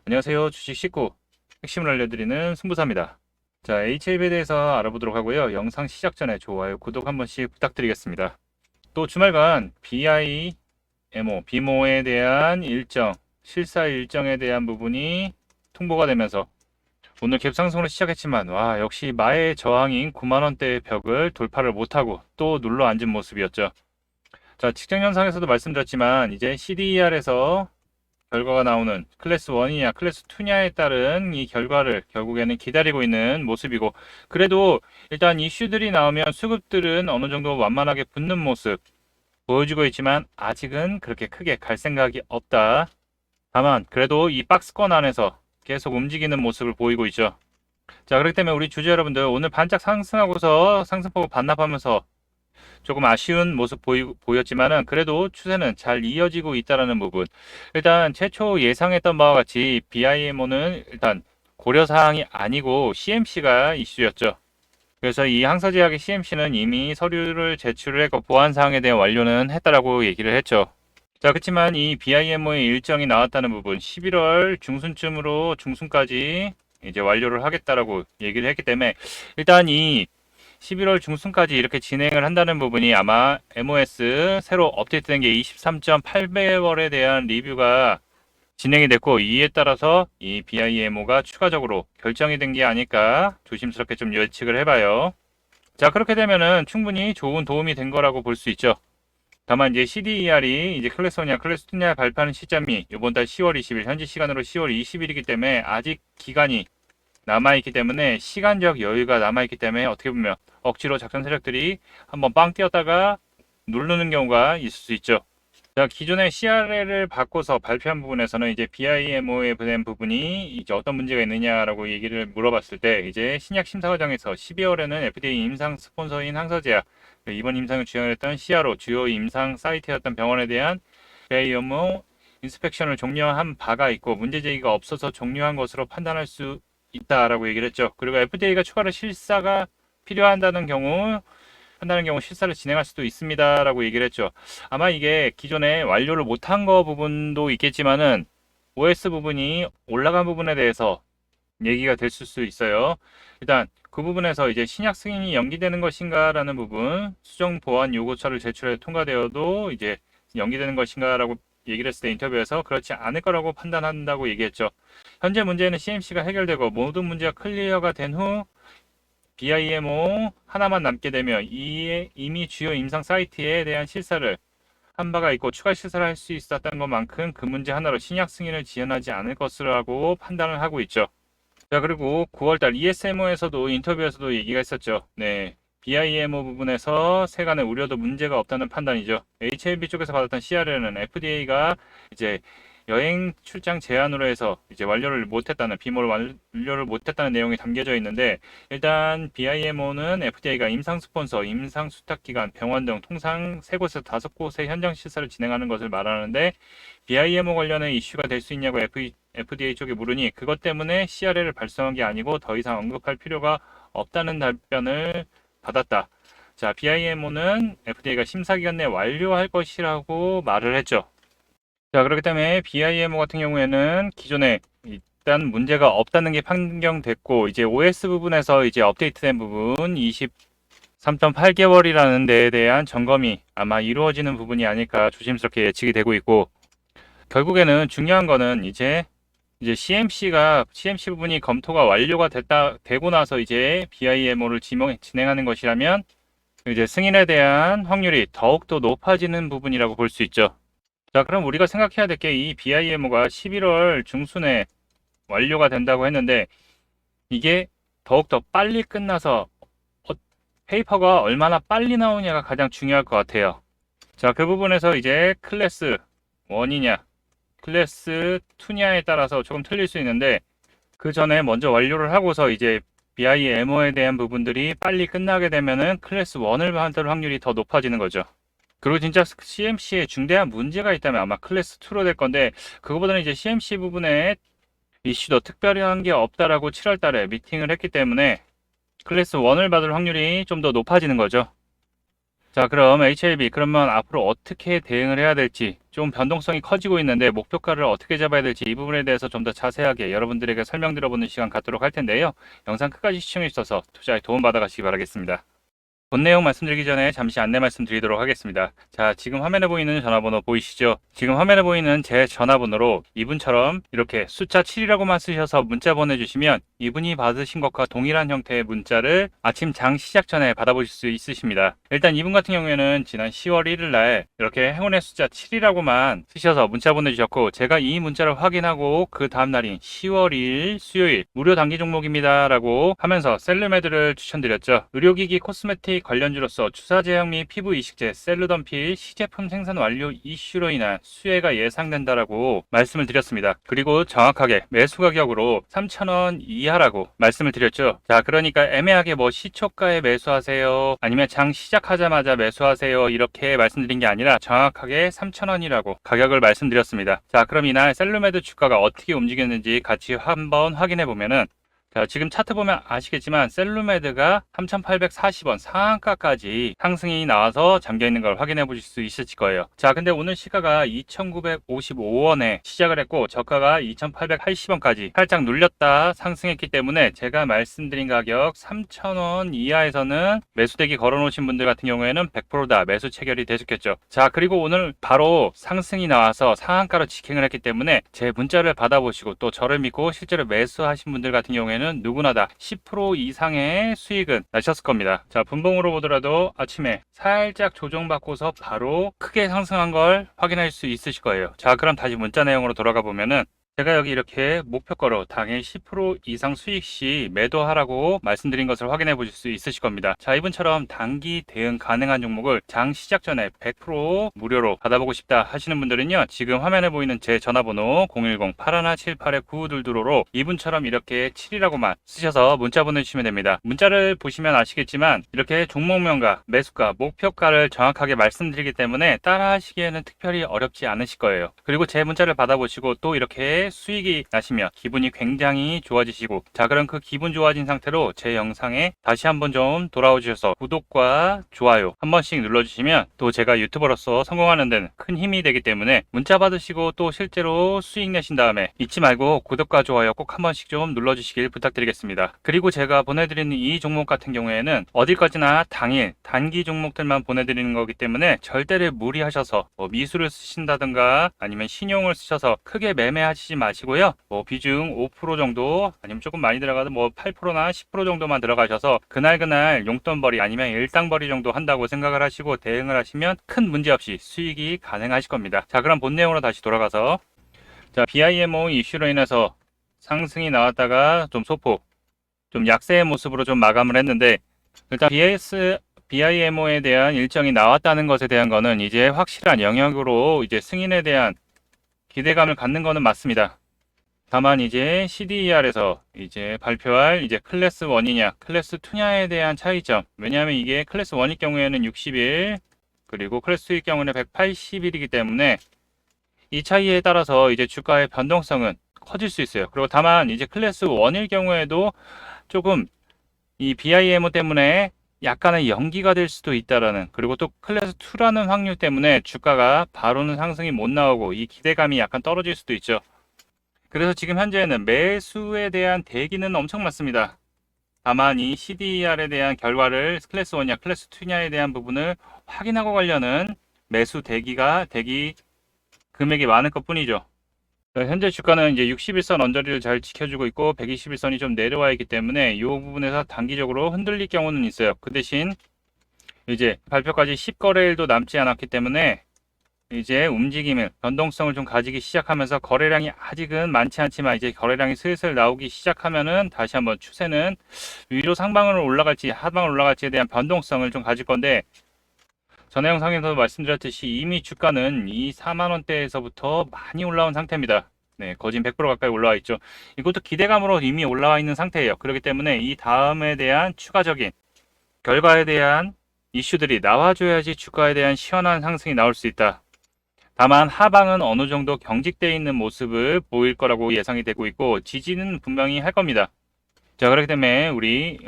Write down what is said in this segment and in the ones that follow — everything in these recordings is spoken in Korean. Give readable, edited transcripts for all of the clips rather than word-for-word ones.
안녕하세요. 주식 식구 핵심을 알려드리는 승부사입니다. 자, HLB에 대해서 알아보도록 하고요. 영상 시작 전에 좋아요, 구독 한 번씩 부탁드리겠습니다. 또 주말간 비모에 대한 실사 일정에 대한 부분이 통보가 되면서 오늘 갭상승으로 시작했지만 역시 마의 저항인 9만원대의 벽을 돌파를 못하고 또 눌러 앉은 모습이었죠. 자, 직전 현상에서도 말씀드렸지만 이제 CDER에서 결과가 나오는 클래스 1이냐 클래스 2냐에 따른 이 결과를 결국에는 기다리고 있는 모습이고, 그래도 일단 이슈들이 나오면 수급들은 어느 정도 완만하게 붙는 모습 보여주고 있지만 아직은 그렇게 크게 갈 생각이 없다. 다만 그래도 이 박스권 안에서 계속 움직이는 모습을 보이고 있죠. 자, 그렇기 때문에 우리 주주 여러분들, 오늘 반짝 상승하고서 상승폭을 반납하면서 조금 아쉬운 모습 보였지만은 그래도 추세는 잘 이어지고 있다라는 부분. 일단 최초 예상했던 바와 같이 BIMO는 일단 고려사항이 아니고 CMC가 이슈였죠. 그래서 이 항서제약의 CMC는 이미 서류를 제출을 했고 보안사항에 대한 완료는 했다라고 얘기를 했죠. 자, 그렇지만 이 BIMO의 일정이 나왔다는 부분, 11월 중순쯤으로 중순까지 이제 완료를 하겠다라고 얘기를 했기 때문에 일단 이 11월 중순까지 이렇게 진행을 한다는 부분이 아마 MOS 새로 업데이트된 게 23.8배월에 대한 리뷰가 진행이 됐고, 이에 따라서 이 BIMO가 추가적으로 결정이 된 게 아닐까 조심스럽게 좀 예측을 해봐요. 자, 그렇게 되면은 충분히 좋은 도움이 된 거라고 볼 수 있죠. 다만 이제 CDER이 이제 클래스 1냐 클래스 2냐 발표하는 시점이 이번 달 10월 20일, 현지 시간으로 10월 20일이기 때문에 아직 기간이 남아있기 때문에, 시간적 여유가 남아있기 때문에 어떻게 보면 억지로 작전 세력들이 한번 빵 뛰었다가 누르는 경우가 있을 수 있죠. 자, 기존의 CRL을 바꿔서 발표한 부분에서는 이제 BIMO에 대한 부분이 이제 어떤 문제가 있느냐라고 얘기를 물어봤을 때, 이제 신약 심사 과정에서 12월에는 FDA 임상 스폰서인 항서제약, 이번 임상을 주연했던 CRO 주요 임상 사이트였던 병원에 대한 BIMO 인스펙션을 종료한 바가 있고 문제 제기가 없어서 종료한 것으로 판단할 수 있다라고 얘기를 했죠. 그리고 FDA가 추가로 실사가 필요한다는 경우 실사를 진행할 수도 있습니다라고 얘기를 했죠. 아마 이게 기존에 완료를 못한 거 부분도 있겠지만은 OS 부분이 올라간 부분에 대해서 얘기가 될 수 있어요. 일단 그 부분에서 이제 신약 승인이 연기되는 것인가라는 부분, 수정 보완 요구서를 제출해 통과되어도 이제 연기되는 것인가라고 얘기를 했을 때 인터뷰에서 그렇지 않을 거라고 판단한다고 얘기했죠. 현재 문제는 CMC가 해결되고 모든 문제가 클리어가 된 후 BIMO 하나만 남게 되면 이미 주요 임상 사이트에 대한 실사를 한 바가 있고 추가 실사를 할 수 있었던 것만큼 그 문제 하나로 신약 승인을 지연하지 않을 것이라고 판단을 하고 있죠. 자, 그리고 9월달 ESMO에서도 인터뷰에서도 얘기가 있었죠. 네. BIMO 부분에서 세간의 우려도 문제가 없다는 판단이죠. HLB 쪽에서 받았던 CRL은 FDA가 이제 여행 출장 제한으로 해서 이제 비모를 완료를 못했다는 내용이 담겨져 있는데, 일단 BIMO는 FDA가 임상 스폰서, 임상 수탁 기관, 병원 등 통상 3곳에서 5곳의 현장 실사를 진행하는 것을 말하는데, BIMO 관련해 이슈가 될 수 있냐고 FDA 쪽에 물으니 그것 때문에 CRL을 발송한 게 아니고 더 이상 언급할 필요가 없다는 답변을 받았다. 자, BIMO는 FDA가 심사기간 내 완료할 것이라고 말을 했죠. 자, 그렇기 때문에 BIMO 같은 경우에는 기존에 일단 문제가 없다는 게 판정됐고, 이제 OS 부분에서 이제 업데이트된 부분 23.8개월이라는 데에 대한 점검이 아마 이루어지는 부분이 아닐까 조심스럽게 예측이 되고 있고, 결국에는 중요한 거는 이제 CMC 부분이 검토가 완료가 되고 나서 이제 BIMO를 진행하는 것이라면 이제 승인에 대한 확률이 더욱더 높아지는 부분이라고 볼 수 있죠. 자, 그럼 우리가 생각해야 될 게, 이 BIMO가 11월 중순에 완료가 된다고 했는데 이게 더욱더 빨리 끝나서 페이퍼가 얼마나 빨리 나오냐가 가장 중요할 것 같아요. 자, 그 부분에서 이제 클래스 1이냐 클래스 2냐에 따라서 조금 틀릴 수 있는데, 그 전에 먼저 완료를 하고서 이제 BIMO에 대한 부분들이 빨리 끝나게 되면은 클래스 1을 받을 확률이 더 높아지는 거죠. 그리고 진짜 CMC에 중대한 문제가 있다면 아마 클래스 2로 될 건데, 그거보다는 이제 CMC 부분에 이슈도 특별한 게 없다라고 7월 달에 미팅을 했기 때문에 클래스 1을 받을 확률이 좀 더 높아지는 거죠. 자, 그럼 HLB, 그러면 앞으로 어떻게 대응을 해야 될지, 좀 변동성이 커지고 있는데 목표가를 어떻게 잡아야 될지 이 부분에 대해서 좀 더 자세하게 여러분들에게 설명드려보는 시간 갖도록 할 텐데요. 영상 끝까지 시청해 주셔서 투자에 도움 받아가시기 바라겠습니다. 본 내용 말씀드리기 전에 잠시 안내 말씀드리도록 하겠습니다. 자, 지금 화면에 보이는 전화번호 보이시죠? 지금 화면에 보이는 제 전화번호로 이분처럼 이렇게 숫자 7이라고만 쓰셔서 문자 보내주시면 이분이 받으신 것과 동일한 형태의 문자를 아침 장 시작 전에 받아보실 수 있으십니다. 일단 이분 같은 경우에는 지난 10월 1일 날 이렇게 행운의 숫자 7이라고만 쓰셔서 문자 보내주셨고, 제가 이 문자를 확인하고 그 다음 날인 10월 2일 수요일 무료 단기 종목입니다 라고 하면서 셀르메드를 추천드렸죠. 의료기기 코스메틱 관련주로서 주사제약 및 피부 이식제 셀루던필 시제품 생산 완료 이슈로 인한 수혜가 예상된다라고 말씀을 드렸습니다. 그리고 정확하게 매수 가격으로 3,000원 이하라고 말씀을 드렸죠. 자, 그러니까 애매하게 뭐 시초가에 매수하세요, 아니면 장 시작하자마자 매수하세요 이렇게 말씀드린 게 아니라 정확하게 3,000원이라고 가격을 말씀드렸습니다. 자, 그럼 이날 셀루메드 주가가 어떻게 움직였는지 같이 한번 확인해 보면은, 자, 지금 차트 보면 아시겠지만 셀루메드가 3,840원 상한가까지 상승이 나와서 잠겨있는 걸 확인해 보실 수 있으실 거예요. 자, 근데 오늘 시가가 2,955원에 시작을 했고 저가가 2,880원까지 살짝 눌렸다 상승했기 때문에 제가 말씀드린 가격 3,000원 이하에서는 매수대기 걸어 놓으신 분들 같은 경우에는 100%다 매수 체결이 되셨겠죠. 자, 그리고 오늘 바로 상승이 나와서 상한가로 직행을 했기 때문에 제 문자를 받아보시고 또 저를 믿고 실제로 매수하신 분들 같은 경우에는 누구나 다 10% 이상의 수익은 나셨을 겁니다. 자, 분봉으로 보더라도 아침에 살짝 조정받고서 바로 크게 상승한 걸 확인할 수 있으실 거예요. 자, 그럼 다시 문자 내용으로 돌아가 보면은, 제가 여기 이렇게 목표가로 당일 10% 이상 수익 시 매도하라고 말씀드린 것을 확인해 보실 수 있으실 겁니다. 자, 이분처럼 단기 대응 가능한 종목을 장 시작 전에 100% 무료로 받아보고 싶다 하시는 분들은요, 지금 화면에 보이는 제 전화번호 010-8178-9222로 이분처럼 이렇게 7이라고만 쓰셔서 문자 보내주시면 됩니다. 문자를 보시면 아시겠지만 이렇게 종목명과 매수가, 목표가를 정확하게 말씀드리기 때문에 따라 하시기에는 특별히 어렵지 않으실 거예요. 그리고 제 문자를 받아보시고 또 이렇게 수익이 나시면 기분이 굉장히 좋아지시고, 자, 그럼 그 기분 좋아진 상태로 제 영상에 다시 한번 좀 돌아오셔서 구독과 좋아요 한 번씩 눌러주시면 또 제가 유튜버로서 성공하는 데는 큰 힘이 되기 때문에 문자 받으시고 또 실제로 수익 내신 다음에 잊지 말고 구독과 좋아요 꼭 한 번씩 좀 눌러주시길 부탁드리겠습니다. 그리고 제가 보내드리는 이 종목 같은 경우에는 어디까지나 당일 단기 종목들만 보내드리는 거기 때문에 절대를 무리하셔서 뭐 미수를 쓰신다든가 아니면 신용을 쓰셔서 크게 매매하시지 마시고요. 뭐 비중 5% 정도 아니면 조금 많이 들어가도 뭐 8%나 10% 정도만 들어가셔서 그날 용돈벌이 아니면 일당벌이 정도 한다고 생각을 하시고 대응을 하시면 큰 문제 없이 수익이 가능하실 겁니다. 자, 그럼 본 내용으로 다시 돌아가서, 자, BIMO 이슈로 인해서 상승이 나왔다가 좀 소폭 좀 약세의 모습으로 좀 마감을 했는데, 일단 BIMO에 대한 일정이 나왔다는 것에 대한 거는 이제 확실한 영역으로 이제 승인에 대한 기대감을 갖는 거는 맞습니다. 다만 이제 CDER에서 이제 발표할 이제 클래스 1이냐 클래스 2냐에 대한 차이점, 왜냐하면 이게 클래스 1일 경우에는 60일 그리고 클래스 2일 경우는 180일이기 때문에 이 차이에 따라서 이제 주가의 변동성은 커질 수 있어요. 그리고 다만 이제 클래스 1일 경우에도 조금 이 BIMO 때문에 약간의 연기가 될 수도 있다라는, 그리고 또 클래스 2라는 확률 때문에 주가가 바로는 상승이 못 나오고 이 기대감이 약간 떨어질 수도 있죠. 그래서 지금 현재는 매수에 대한 대기는 엄청 많습니다. 다만 이 CDR에 대한 결과를 클래스 1냐 클래스 2냐에 대한 부분을 확인하고 가려는 매수 대기 금액이 많을 것 뿐이죠. 현재 주가는 이제 61선 언저리를 잘 지켜주고 있고 121선이 좀 내려와 있기 때문에 이 부분에서 단기적으로 흔들릴 경우는 있어요. 그 대신 이제 발표까지 10거래일도 남지 않았기 때문에 이제 움직임을, 변동성을 좀 가지기 시작하면서 거래량이 아직은 많지 않지만 이제 거래량이 슬슬 나오기 시작하면은 다시 한번 추세는 위로 상방으로 올라갈지 하방으로 올라갈지에 대한 변동성을 좀 가질 건데, 전에 영상에서 말씀드렸듯이 이미 주가는 이 4만원대에서부터 많이 올라온 상태입니다. 네, 거진 100% 가까이 올라와 있죠. 이것도 기대감으로 이미 올라와 있는 상태예요. 그렇기 때문에 이 다음에 대한 추가적인 결과에 대한 이슈들이 나와줘야지 주가에 대한 시원한 상승이 나올 수 있다. 다만 하방은 어느 정도 경직되어 있는 모습을 보일 거라고 예상이 되고 있고 지지는 분명히 할 겁니다. 자, 그렇기 때문에 우리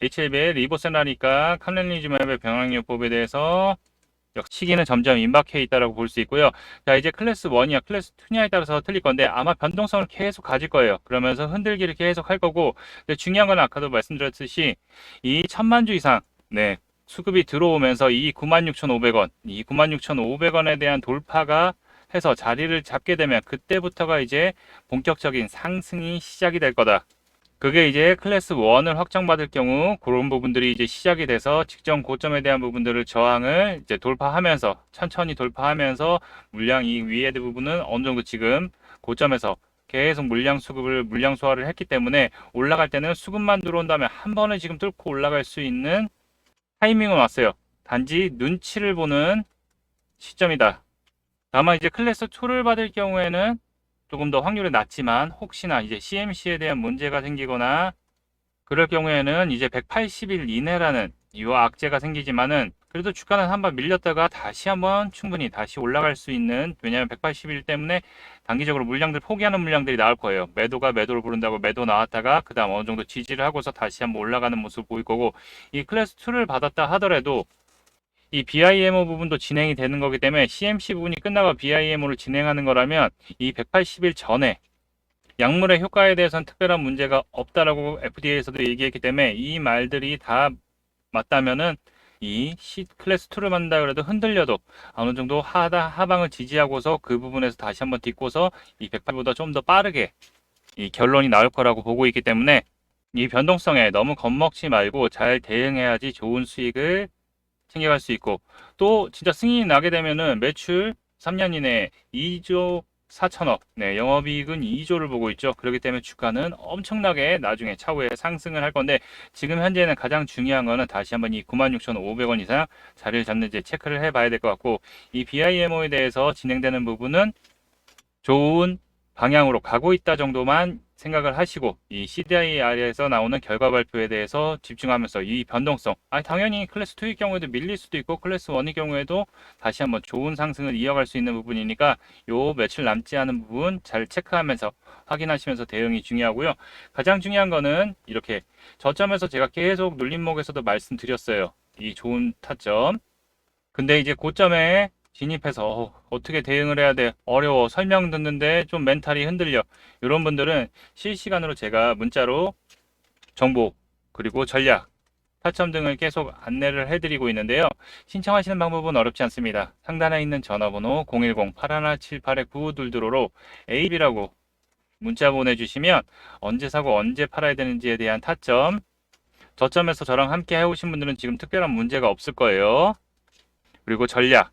HLB의 리보센라니까 칼렌리즘앱의 병합요법에 대해서 시기는 점점 임박해 있다라고 볼 수 있고요. 자, 이제 클래스 1이야, 클래스 2냐에 따라서 틀릴 건데 아마 변동성을 계속 가질 거예요. 그러면서 흔들기를 계속 할 거고, 근데 중요한 건 아까도 말씀드렸듯이 이 1000만 주 이상 수급이 들어오면서 이 96,500원, 이 96,500원에 대한 돌파가 해서 자리를 잡게 되면 그때부터가 이제 본격적인 상승이 시작이 될 거다. 그게 이제 클래스 1을 확정받을 경우 그런 부분들이 이제 시작이 돼서 직전 고점에 대한 부분들을 저항을 이제 돌파하면서 천천히 돌파하면서 물량 이 위에 부분은 어느 정도 지금 고점에서 계속 물량 소화를 했기 때문에 올라갈 때는 수급만 들어온다면 한 번에 지금 뚫고 올라갈 수 있는 타이밍은 왔어요. 단지 눈치를 보는 시점이다. 다만 이제 클래스 2를 받을 경우에는 조금 더 확률이 낮지만 혹시나 이제 CMC에 대한 문제가 생기거나 그럴 경우에는 이제 180일 이내라는 이 악재가 생기지만은 그래도 주가는 한번 밀렸다가 다시 한번 충분히 다시 올라갈 수 있는, 왜냐하면 180일 때문에 단기적으로 물량들 포기하는 물량들이 나올 거예요. 매도가 매도를 부른다고 매도 나왔다가 그 다음 어느 정도 지지를 하고서 다시 한번 올라가는 모습을 보일 거고, 이 클래스 2를 받았다 하더라도 이 BIMO 부분도 진행이 되는 거기 때문에 CMC 부분이 끝나고 BIMO를 진행하는 거라면 이 180일 전에 약물의 효과에 대해서는 특별한 문제가 없다라고 FDA에서도 얘기했기 때문에 이 말들이 다 맞다면은 이 C 클래스 2를 만든다 그래도 흔들려도 어느 정도 하방을 지지하고서 그 부분에서 다시 한번 딛고서 이 108보다 좀 더 빠르게 이 결론이 나올 거라고 보고 있기 때문에 이 변동성에 너무 겁먹지 말고 잘 대응해야지 좋은 수익을 챙겨갈 수 있고, 또 진짜 승인이 나게 되면은 매출 3년 이내에 2조 4천억, 영업이익은 2조를 보고 있죠. 그렇기 때문에 주가는 엄청나게 나중에 차후에 상승을 할 건데, 지금 현재는 가장 중요한 거는 다시 한번 이 96,500원 이상 자리를 잡는지 체크를 해봐야 될 것 같고, 이 BIMO에 대해서 진행되는 부분은 좋은 방향으로 가고 있다 정도만 생각을 하시고, 이 CDI에서 나오는 결과 발표에 대해서 집중하면서 이 변동성, 당연히 클래스 2의 경우에도 밀릴 수도 있고 클래스 1의 경우에도 다시 한번 좋은 상승을 이어갈 수 있는 부분이니까 요 며칠 남지 않은 부분 잘 체크하면서 확인하시면서 대응이 중요하고요. 가장 중요한 거는 이렇게 저점에서 제가 계속 눌림목에서도 말씀드렸어요. 이 좋은 타점. 근데 이제 고점에 진입해서 어떻게 대응을 해야 돼? 어려워. 설명 듣는데 좀 멘탈이 흔들려. 이런 분들은 실시간으로 제가 문자로 정보, 그리고 전략, 타점 등을 계속 안내를 해드리고 있는데요. 신청하시는 방법은 어렵지 않습니다. 상단에 있는 전화번호 010-8178-9522로 AB라고 문자 보내주시면 언제 사고 언제 팔아야 되는지에 대한 타점, 저점에서 저랑 함께 해오신 분들은 지금 특별한 문제가 없을 거예요. 그리고 전략,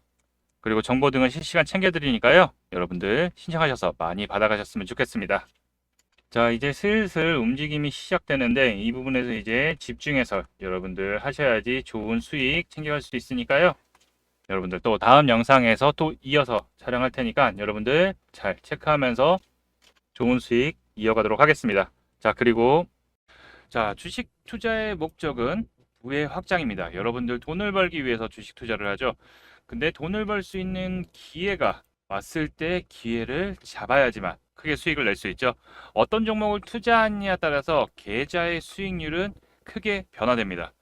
그리고 정보 등을 실시간 챙겨드리니까요. 여러분들 신청하셔서 많이 받아가셨으면 좋겠습니다. 자, 이제 슬슬 움직임이 시작되는데 이 부분에서 이제 집중해서 여러분들 하셔야지 좋은 수익 챙겨갈 수 있으니까요. 여러분들 또 다음 영상에서 또 이어서 촬영할 테니까 여러분들 잘 체크하면서 좋은 수익 이어가도록 하겠습니다. 자, 그리고 주식 투자의 목적은 부의 확장입니다. 여러분들 돈을 벌기 위해서 주식 투자를 하죠. 근데 돈을 벌 수 있는 기회가 왔을 때 기회를 잡아야지만 크게 수익을 낼 수 있죠. 어떤 종목을 투자하느냐에 따라서 계좌의 수익률은 크게 변화됩니다.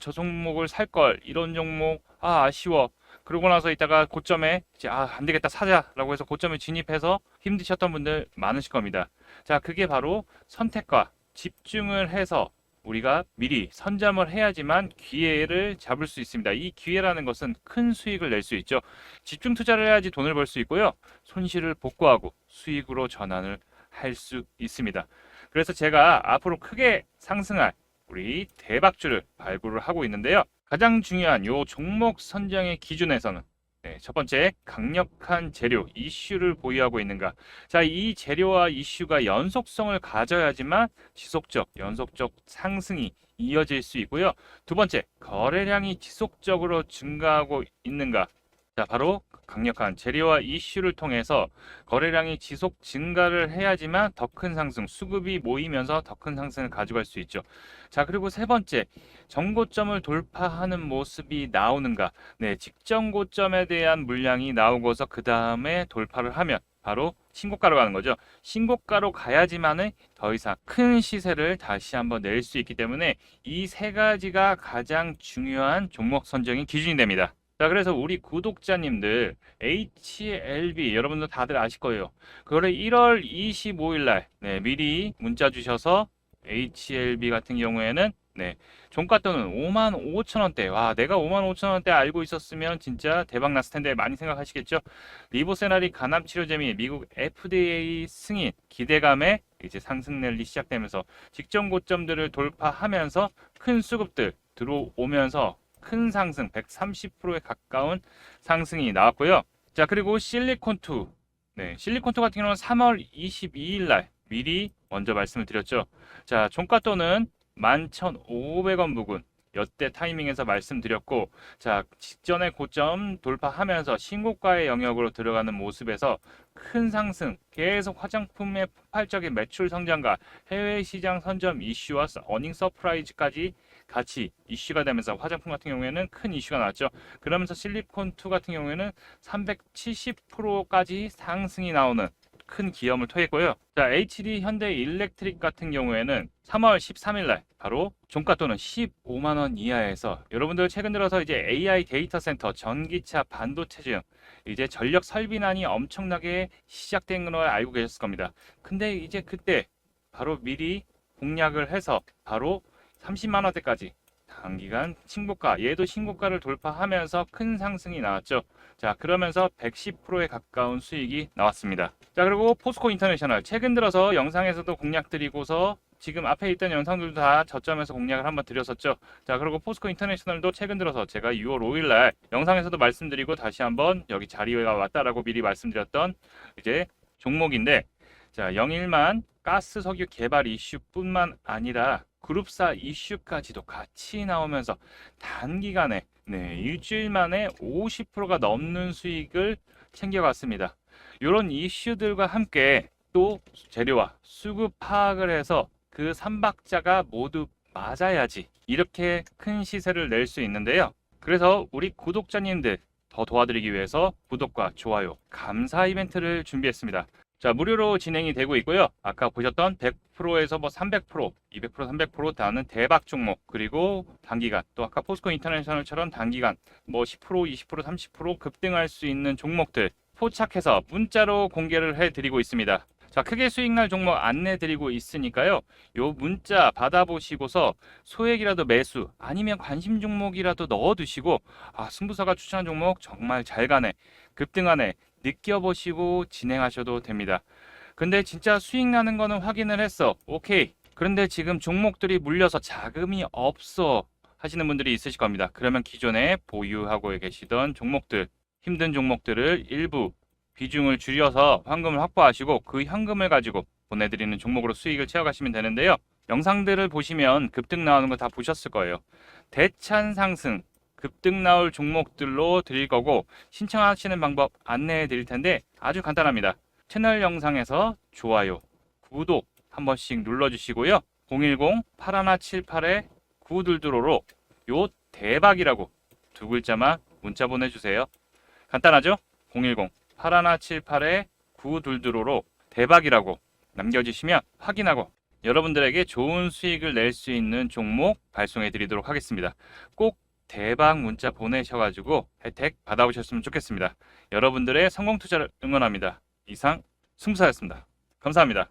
저 종목을 살 걸, 이런 종목, 아쉬워. 그러고 나서 이따가 고점에 이제 안 되겠다 사자라고 해서 고점에 진입해서 힘드셨던 분들 많으실 겁니다. 자, 그게 바로 선택과 집중을 해서 우리가 미리 선점을 해야지만 기회를 잡을 수 있습니다. 이 기회라는 것은 큰 수익을 낼 수 있죠. 집중 투자를 해야지 돈을 벌 수 있고요. 손실을 복구하고 수익으로 전환을 할 수 있습니다. 그래서 제가 앞으로 크게 상승할 우리 대박주를 발굴을 하고 있는데요. 가장 중요한 요 종목 선정의 기준에서는 첫 번째, 강력한 재료, 이슈를 보유하고 있는가. 자, 이 재료와 이슈가 연속성을 가져야지만 연속적 상승이 이어질 수 있고요. 두 번째, 거래량이 지속적으로 증가하고 있는가. 자, 바로 강력한 재료와 이슈를 통해서 거래량이 지속 증가를 해야지만 더 큰 상승, 수급이 모이면서 더 큰 상승을 가져갈 수 있죠. 자, 그리고 세 번째, 정고점을 돌파하는 모습이 나오는가? 네, 직전 고점에 대한 물량이 나오고서 그 다음에 돌파를 하면 바로 신고가로 가는 거죠. 신고가로 가야지만은 더 이상 큰 시세를 다시 한번 낼 수 있기 때문에 이 세 가지가 가장 중요한 종목 선정의 기준이 됩니다. 자, 그래서 우리 구독자님들 HLB 여러분들 다들 아실 거예요. 그거를 1월 25일 날 미리 문자 주셔서 HLB 같은 경우에는 종가 또는 55,000원대. 와, 내가 55,000원대 알고 있었으면 진짜 대박 났을 텐데 많이 생각하시겠죠? 리보세라리 간암 치료제 및 미국 FDA 승인 기대감에 이제 상승 랠리 시작되면서 직전 고점들을 돌파하면서 큰 수급들 들어오면서 큰 상승 130%에 가까운 상승이 나왔고요. 자, 그리고 실리콘2 실리콘2 같은 경우는 3월 22일 날 미리 먼저 말씀을 드렸죠. 자, 종가또는 11,500원 부근 여태 타이밍에서 말씀드렸고, 자, 직전의 고점 돌파하면서 신고가의 영역으로 들어가는 모습에서 큰 상승, 계속 화장품의 폭발적인 매출 성장과 해외 시장 선점 이슈와 어닝 서프라이즈까지 같이 이슈가 되면서 화장품 같은 경우에는 큰 이슈가 나왔죠. 그러면서 실리콘2 같은 경우에는 370%까지 상승이 나오는 큰 기염을 토했고요. 자, HD 현대 일렉트릭 같은 경우에는 3월 13일 날 바로 종가 또는 15만 원 이하에서 여러분들 최근 들어서 이제 AI 데이터 센터, 전기차, 반도체 등 이제 전력 설비난이 엄청나게 시작된 걸 알고 계셨을 겁니다. 근데 이제 그때 바로 미리 공략을 해서 바로 30만 원대까지 단기간 신고가, 얘도 신고가를 돌파하면서 큰 상승이 나왔죠. 자, 그러면서 110%에 가까운 수익이 나왔습니다. 자, 그리고 포스코 인터내셔널 최근 들어서 영상에서도 공략 드리고서 지금 앞에 있던 영상들도 다 저점에서 공략을 한번 드렸었죠. 자, 그리고 포스코 인터내셔널도 최근 들어서 제가 6월 5일 날 영상에서도 말씀드리고 다시 한번 여기 자리가 왔다라고 미리 말씀드렸던 이제 종목인데, 자, 영일만 가스 석유 개발 이슈뿐만 아니라 그룹사 이슈까지도 같이 나오면서 단기간에 일주일 만에 50%가 넘는 수익을 챙겨갔습니다. 이런 이슈들과 함께 또 재료와 수급 파악을 해서 그 3박자가 모두 맞아야지 이렇게 큰 시세를 낼 수 있는데요. 그래서 우리 구독자님들 더 도와드리기 위해서 구독과 좋아요, 감사 이벤트를 준비했습니다. 자, 무료로 진행이 되고 있고요. 아까 보셨던 100%에서 300%, 200%, 300% 다는 대박 종목, 그리고 단기간, 또 아까 포스코 인터내셔널처럼 단기간 10%, 20%, 30% 급등할 수 있는 종목들 포착해서 문자로 공개를 해드리고 있습니다. 자, 크게 수익 날 종목 안내 드리고 있으니까요. 요 문자 받아보시고서 소액이라도 매수 아니면 관심 종목이라도 넣어두시고, 아, 승부사가 추천한 종목 정말 잘 가네, 급등하네 느껴보시고 진행하셔도 됩니다. 근데 진짜 수익 나는 거는 확인을 했어. 오케이. 그런데 지금 종목들이 물려서 자금이 없어 하시는 분들이 있으실 겁니다. 그러면 기존에 보유하고 계시던 종목들, 힘든 종목들을 일부 비중을 줄여서 현금을 확보하시고 그 현금을 가지고 보내드리는 종목으로 수익을 채워가시면 되는데요. 영상들을 보시면 급등 나오는 거 다 보셨을 거예요. 대찬 상승, 급등 나올 종목들로 드릴 거고, 신청하시는 방법 안내해 드릴 텐데 아주 간단합니다. 채널 영상에서 좋아요, 구독 한 번씩 눌러주시고요. 010-8178-9222로 요 대박이라고 두 글자만 문자 보내주세요. 간단하죠? 010-8178-9222로 대박이라고 남겨주시면 확인하고 여러분들에게 좋은 수익을 낼 수 있는 종목 발송해 드리도록 하겠습니다. 꼭 대박 문자 보내셔가지고 혜택 받아보셨으면 좋겠습니다. 여러분들의 성공 투자를 응원합니다. 이상 승부사였습니다. 감사합니다.